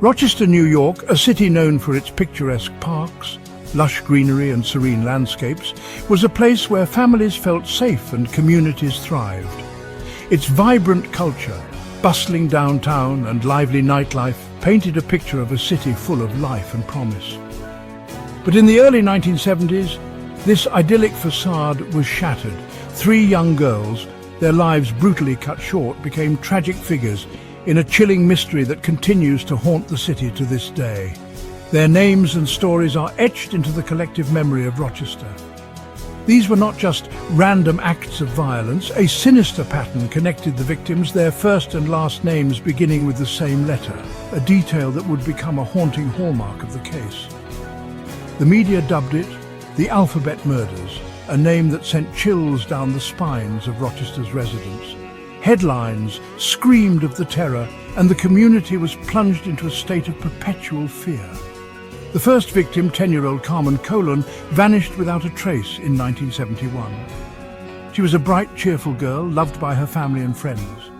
Rochester, New York, a city known for its picturesque parks, lush greenery and serene landscapes, was a place where families felt safe and communities thrived. Its vibrant culture, bustling downtown and lively nightlife painted a picture of a city full of life and promise. But in the early 1970s, this idyllic facade was shattered. Three young girls, their lives brutally cut short, became tragic figures in a chilling mystery that continues to haunt the city to this day. Their names and stories are etched into the collective memory of Rochester. These were not just random acts of violence. A sinister pattern connected the victims, their first and last names beginning with the same letter, a detail that would become a haunting hallmark of the case. The media dubbed it the Alphabet Murders, a name that sent chills down the spines of Rochester's residents. Headlines screamed of the terror, and the community was plunged into a state of perpetual fear. The first victim, 10-year-old Carmen Colon, vanished without a trace in 1971. She was a bright, cheerful girl, loved by her family and friends.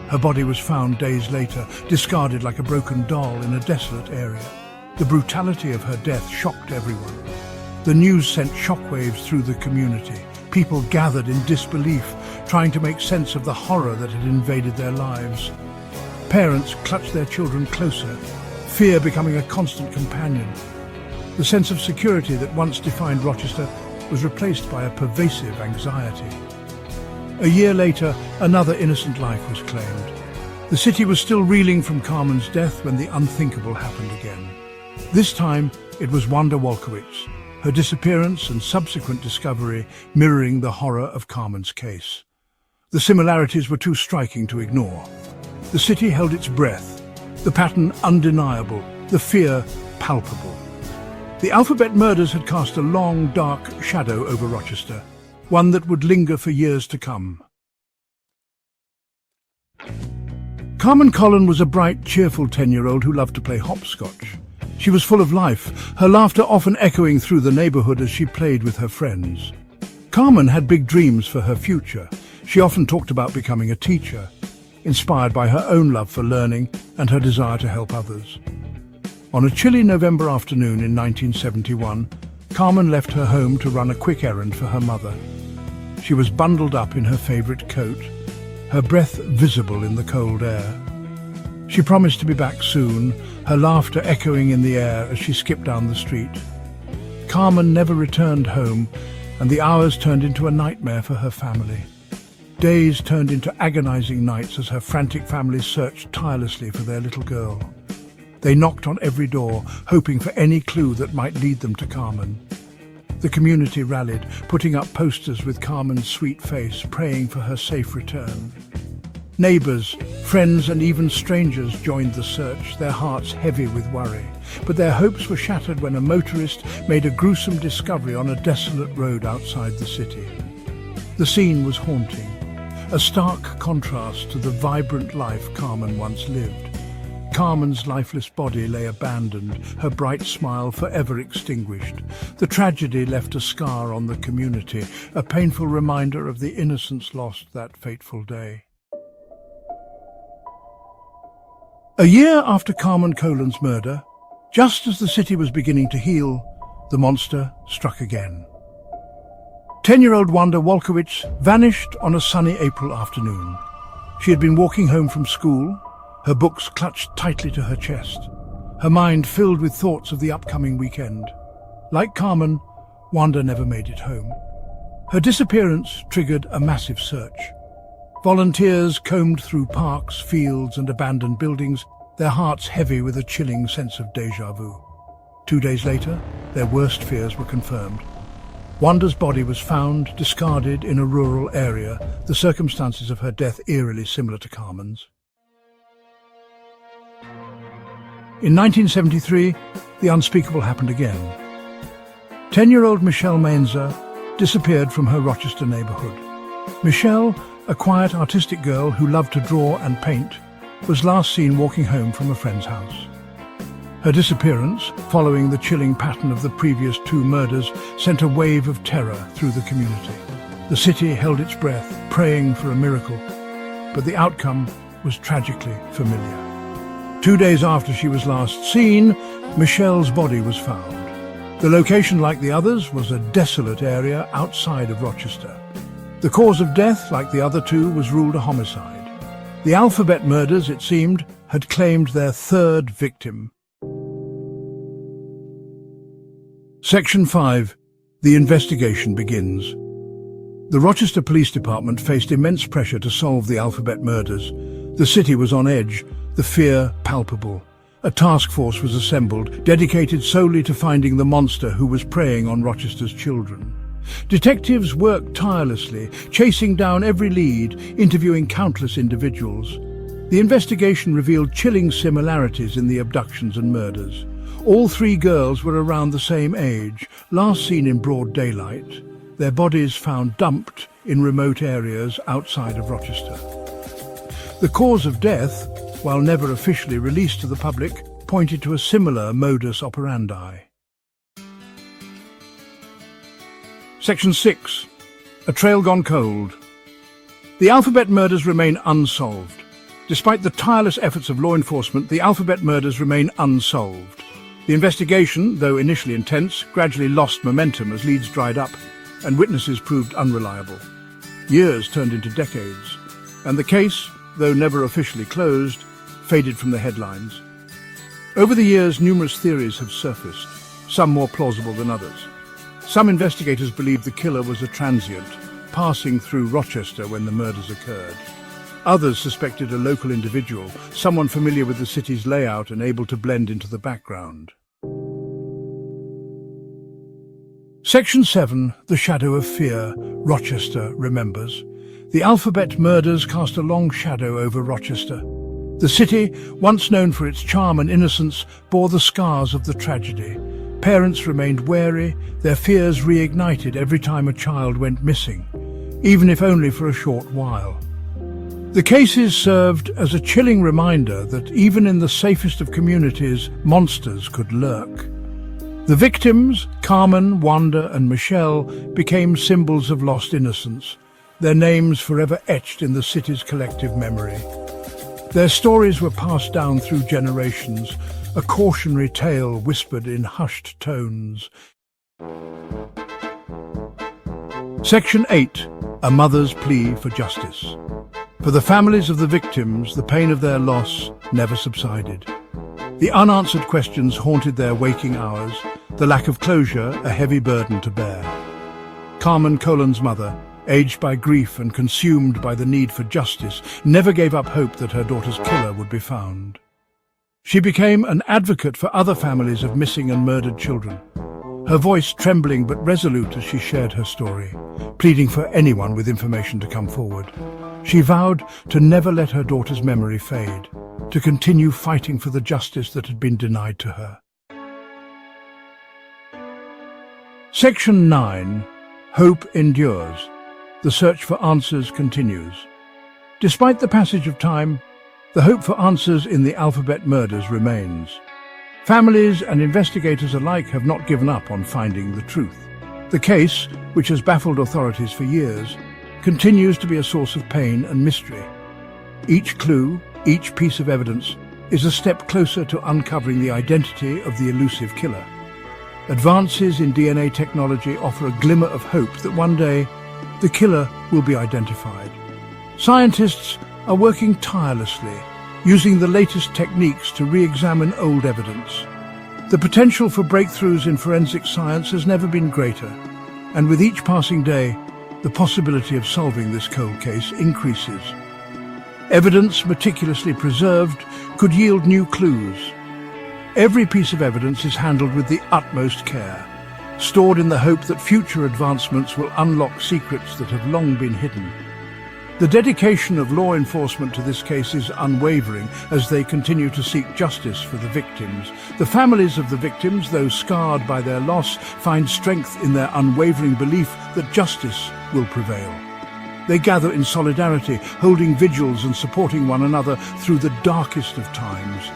Her body was found days later, discarded like a broken doll in a desolate area. The brutality of her death shocked everyone. The news sent shockwaves through the community. People gathered in disbelief, trying to make sense of the horror that had invaded their lives. Parents clutched their children closer, fear becoming a constant companion. The sense of security that once defined Rochester was replaced by a pervasive anxiety. A year later, another innocent life was claimed. The city was still reeling from Carmen's death when the unthinkable happened again. This time, it was Wanda Wolkowitz, her disappearance and subsequent discovery mirroring the horror of Carmen's case. The similarities were too striking to ignore. The city held its breath, the pattern undeniable, the fear palpable. The Alphabet Murders had cast a long, dark shadow over Rochester, one that would linger for years to come. Carmen Colon was a bright, cheerful 10-year-old who loved to play hopscotch. She was full of life, her laughter often echoing through the neighborhood as she played with her friends. Carmen had big dreams for her future. She often talked about becoming a teacher, inspired by her own love for learning and her desire to help others. On a chilly November afternoon in 1971, Carmen left her home to run a quick errand for her mother. She was bundled up in her favorite coat, her breath visible in the cold air. She promised to be back soon, her laughter echoing in the air as she skipped down the street. Carmen never returned home, and the hours turned into a nightmare for her family. Days turned into agonizing nights as her frantic family searched tirelessly for their little girl. They knocked on every door, hoping for any clue that might lead them to Carmen. The community rallied, putting up posters with Carmen's sweet face, praying for her safe return. Neighbors, friends, and even strangers joined the search, their hearts heavy with worry. But their hopes were shattered when a motorist made a gruesome discovery on a desolate road outside the city. The scene was haunting, a stark contrast to the vibrant life Carmen once lived. Carmen's lifeless body lay abandoned, her bright smile forever extinguished. The tragedy left a scar on the community, a painful reminder of the innocence lost that fateful day. A year after Carmen Colon's murder, just as the city was beginning to heal, the monster struck again. 10-year-old Wanda Wolkowitz vanished on a sunny April afternoon. She had been walking home from school, her books clutched tightly to her chest, her mind filled with thoughts of the upcoming weekend. Like Carmen, Wanda never made it home. Her disappearance triggered a massive search. Volunteers combed through parks, fields, and abandoned buildings, their hearts heavy with a chilling sense of déjà vu. 2 days later, their worst fears were confirmed. Wanda's body was found, discarded in a rural area, the circumstances of her death eerily similar to Carmen's. In 1973, the unspeakable happened again. 10-year-old Michelle Mainzer disappeared from her Rochester neighborhood. Michelle, a quiet, artistic girl who loved to draw and paint, was last seen walking home from a friend's house. Her disappearance, following the chilling pattern of the previous 2 murders, sent a wave of terror through the community. The city held its breath, praying for a miracle, but the outcome was tragically familiar. 2 days after she was last seen, Michelle's body was found. The location, like the others, was a desolate area outside of Rochester. The cause of death, like the other two, was ruled a homicide. The Alphabet murders, it seemed, had claimed their third victim. Section 5. The investigation begins. The Rochester Police Department faced immense pressure to solve the Alphabet murders. The city was on edge, the fear palpable. A task force was assembled, dedicated solely to finding the monster who was preying on Rochester's children. Detectives worked tirelessly, chasing down every lead, interviewing countless individuals. The investigation revealed chilling similarities in the abductions and murders. All three girls were around the same age, last seen in broad daylight. Their bodies found dumped in remote areas outside of Rochester. The cause of death, while never officially released to the public, pointed to a similar modus operandi. Section 6. A trail gone cold. The Alphabet murders remain unsolved. Despite the tireless efforts of law enforcement, the Alphabet murders remain unsolved. The investigation, though initially intense, gradually lost momentum as leads dried up and witnesses proved unreliable. Years turned into decades, and the case, though never officially closed, faded from the headlines. Over the years, numerous theories have surfaced, some more plausible than others. Some investigators believe the killer was a transient, passing through Rochester when the murders occurred. Others suspected a local individual, someone familiar with the city's layout and able to blend into the background. Section 7. The Shadow of Fear. Rochester remembers. The Alphabet murders cast a long shadow over Rochester. The city, once known for its charm and innocence, bore the scars of the tragedy. Parents remained wary, their fears reignited every time a child went missing, even if only for a short while. The cases served as a chilling reminder that even in the safest of communities, monsters could lurk. The victims, Carmen, Wanda and Michelle, became symbols of lost innocence, their names forever etched in the city's collective memory. Their stories were passed down through generations, a cautionary tale whispered in hushed tones. Section 8. A mother's plea for justice. For the families of the victims, the pain of their loss never subsided. The unanswered questions haunted their waking hours, the lack of closure a heavy burden to bear. Carmen Colan's mother, aged by grief and consumed by the need for justice, never gave up hope that her daughter's killer would be found. She became an advocate for other families of missing and murdered children, her voice trembling but resolute as she shared her story, pleading for anyone with information to come forward. She vowed to never let her daughter's memory fade, to continue fighting for the justice that had been denied to her. Section 9. Hope endures. The search for answers continues. Despite the passage of time, the hope for answers in the Alphabet murders remains. Families and investigators alike have not given up on finding the truth. The case, which has baffled authorities for years, continues to be a source of pain and mystery. Each clue, each piece of evidence, is a step closer to uncovering the identity of the elusive killer. Advances in DNA technology offer a glimmer of hope that one day the killer will be identified. Scientists are working tirelessly, using the latest techniques to re-examine old evidence. The potential for breakthroughs in forensic science has never been greater, and with each passing day, the possibility of solving this cold case increases. Evidence meticulously preserved could yield new clues. Every piece of evidence is handled with the utmost care, stored in the hope that future advancements will unlock secrets that have long been hidden. The dedication of law enforcement to this case is unwavering as they continue to seek justice for the victims. The families of the victims, though scarred by their loss, find strength in their unwavering belief that justice will prevail. They gather in solidarity, holding vigils and supporting one another through the darkest of times.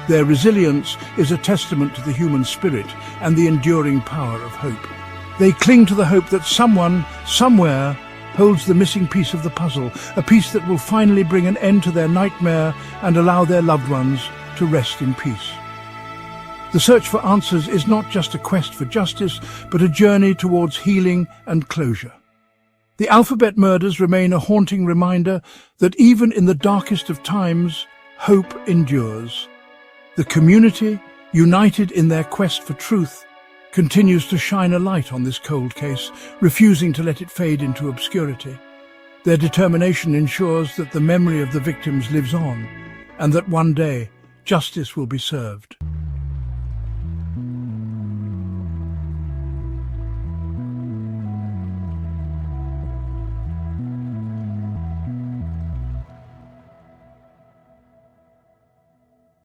Their resilience is a testament to the human spirit and the enduring power of hope. They cling to the hope that someone, somewhere, holds the missing piece of the puzzle, a piece that will finally bring an end to their nightmare and allow their loved ones to to rest in peace. The search for answers is not just a quest for justice, but a journey towards healing and closure. The Alphabet murders remain a haunting reminder that even in the darkest of times, hope endures. The community, united in their quest for truth, continues to shine a light on this cold case, refusing to let it fade into obscurity. Their determination ensures that the memory of the victims lives on, and that one day justice will be served.